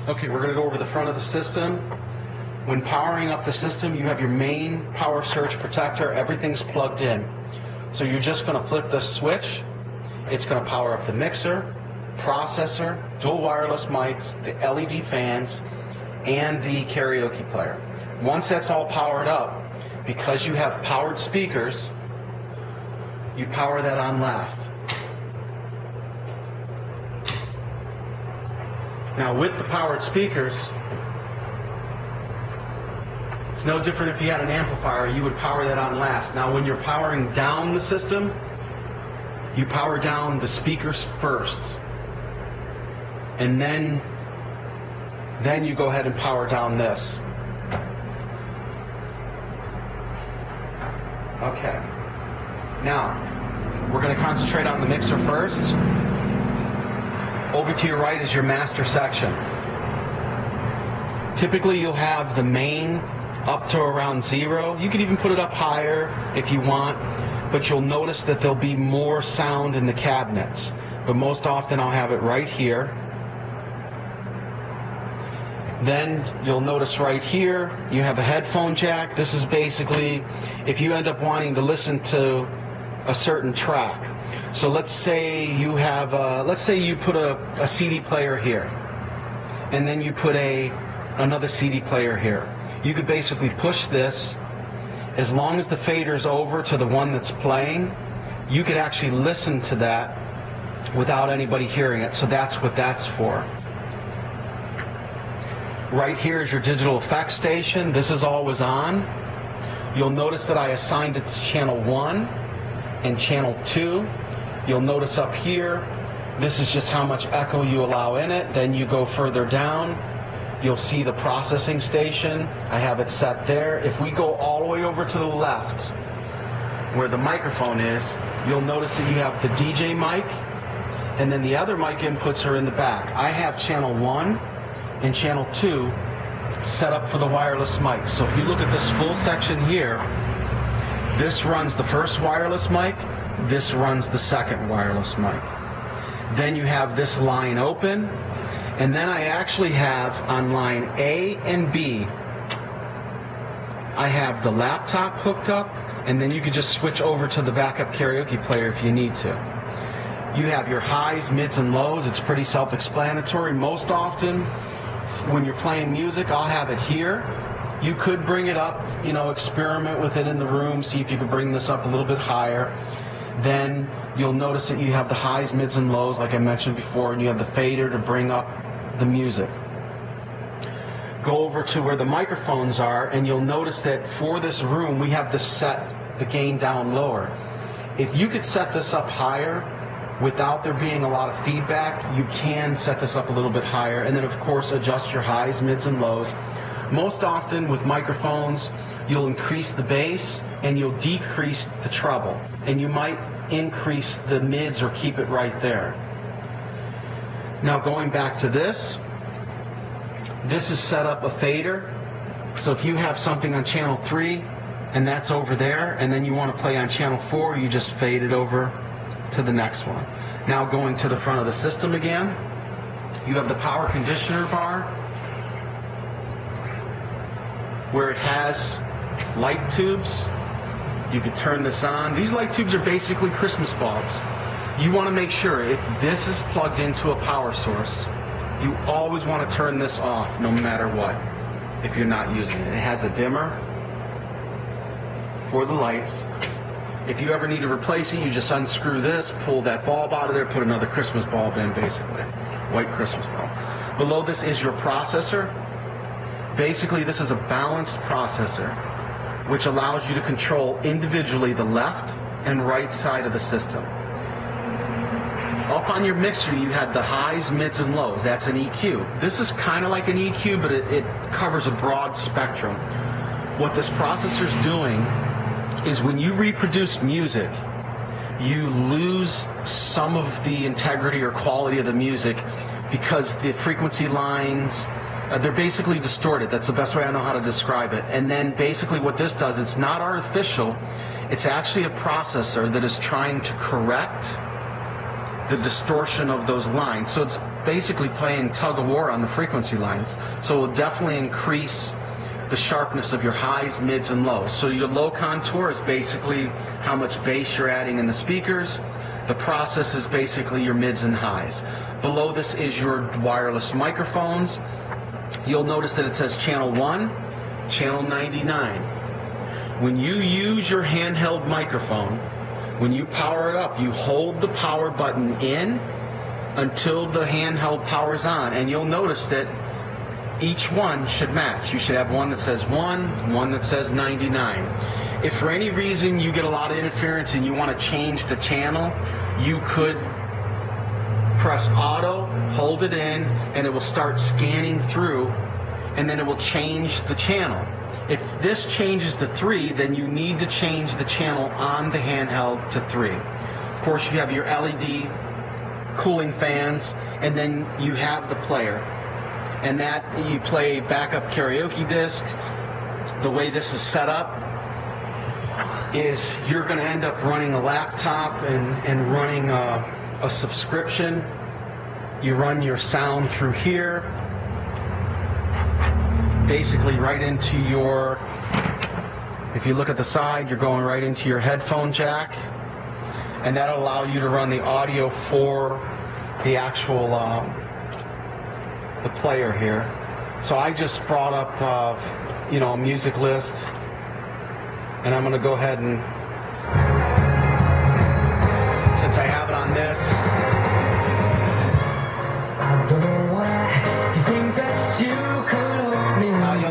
Okay, we're going to go over the front of the system. When powering up the system, you have your main power surge protector. Everything's plugged in. So you're just going to flip the switch. It's going to power up the mixer, processor, dual wireless mics, the LED fans, and the karaoke player. Once that's all powered up, because you have powered speakers, you power that on last. Now with the powered speakers, it's no different if you had an amplifier, you would power that on last. Now when you're powering down the system, you power down the speakers first. And then you go ahead and power down this. Okay. Now, we're going to concentrate on the mixer first. Over to your right is your master section. Typically you'll have the main up to around 0. You could even put it up higher if you want, but you'll notice that there'll be more sound in the cabinets. But most often I'll have it right here. Then you'll notice right here you have a headphone jack. This is basically if you end up wanting to listen to a certain track. So let's say you have you put a CD player here, and then you put another CD player here. You could basically push this. As long as the fader's over to the one that's playing, you could actually listen to that without anybody hearing it. So that's what that's for. Right here is your digital effects station. This is always on. You'll notice that I assigned it to channel 1 and channel 2. You'll notice up here, this is just how much echo you allow in it. Then you go further down, you'll see the processing station. I have it set there. If we go all the way over to the left, where the microphone is, you'll notice that you have the DJ mic, and then the other mic inputs are in the back. I have channel 1 and channel 2 set up for the wireless mic. So if you look at this full section here, this runs the first wireless mic, this runs the second wireless mic. Then you have this line open, and then I actually have on line A and B, I have the laptop hooked up, and then you could just switch over to the backup karaoke player if you need to. You have your highs, mids, and lows. It's pretty self-explanatory. Most often, when you're playing music, I'll have it here. You could bring it up, experiment with it in the room, see if you could bring this up a little bit higher. Then you'll notice that you have the highs, mids, and lows, like I mentioned before, and you have the fader to bring up the music. Go over to where the microphones are, and you'll notice that for this room, we have this set the gain down lower. If you could set this up higher, without there being a lot of feedback, you can set this up a little bit higher, and then of course adjust your highs, mids, and lows. Most often with microphones, you'll increase the bass and you'll decrease the treble, and you might increase the mids or keep it right there. Now going back to this is set up a fader. So if you have something on channel 3 and that's over there, and then you want to play on channel 4, you just fade it over to the next one. Now going to the front of the system again, you have the power conditioner bar where it has light tubes. You could turn this on. These light tubes are basically Christmas bulbs. You want to make sure if this is plugged into a power source, you always want to turn this off no matter what if you're not using it. It has a dimmer for the lights. If you ever need to replace it, you just unscrew this, pull that bulb out of there, put another Christmas bulb in, basically. White Christmas bulb. Below this is your processor. Basically, this is a balanced processor, which allows you to control individually the left and right side of the system. Up on your mixer, you had the highs, mids, and lows. That's an EQ. This is kind of like an EQ, but it covers a broad spectrum. What this processor's doing is when you reproduce music, you lose some of the integrity or quality of the music because the frequency lines, they're basically distorted. That's the best way I know how to describe it. And then basically what this does, it's not artificial. It's actually a processor that is trying to correct the distortion of those lines. So it's basically playing tug of war on the frequency lines. So it will definitely increase the sharpness of your highs, mids, and lows. So your low contour is basically how much bass you're adding in the speakers. The process is basically your mids and highs. Below this is your wireless microphones. You'll notice that it says channel 1, channel 99. When you use your handheld microphone, when you power it up, you hold the power button in until the handheld powers on, and you'll notice that each one should match. You should have one that says 1, one that says 99. If for any reason you get a lot of interference and you want to change the channel, you could press auto, hold it in, and it will start scanning through, and then it will change the channel. If this changes to 3, then you need to change the channel on the handheld to 3. Of course, you have your LED cooling fans, and then you have the player. And that you play backup karaoke disc. The way this is set up is you're going to end up running a laptop and running a subscription. You run your sound through here, basically right into your, if you look at the side, you're going right into your headphone jack, and that'll allow you to run the audio for the actual the player here. So I just brought up a music list, and I'm going to go ahead and, since I have it on this, I don't know why you think that you could help me. Now you'll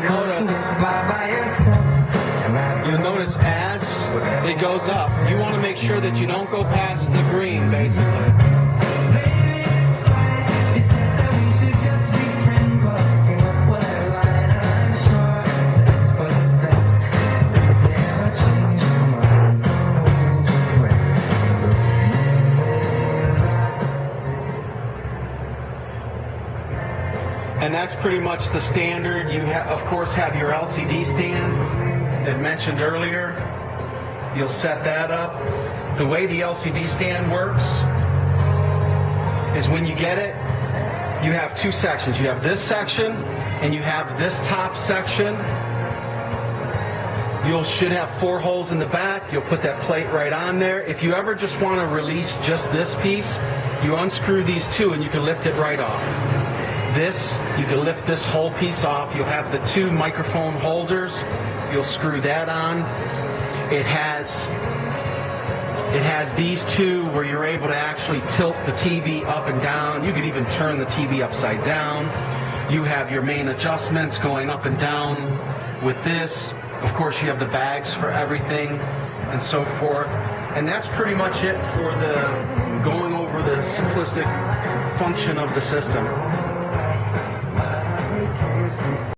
notice as it goes up, you want to make sure that you don't go past the green, basically. And that's pretty much the standard. You of course have your LCD stand that mentioned earlier. You'll set that up. The way the LCD stand works is when you get it, you have two sections. You have this section and you have this top section. You should have 4 holes in the back. You'll put that plate right on there. If you ever just want to release just this piece, you unscrew these two and you can lift it right off. This, you can lift this whole piece off. You'll have the 2 microphone holders. You'll screw that on. It has these 2 where you're able to actually tilt the TV up and down. You could even turn the TV upside down. You have your main adjustments going up and down with this. Of course, you have the bags for everything and so forth. And that's pretty much it for the going over the simplistic function of the system.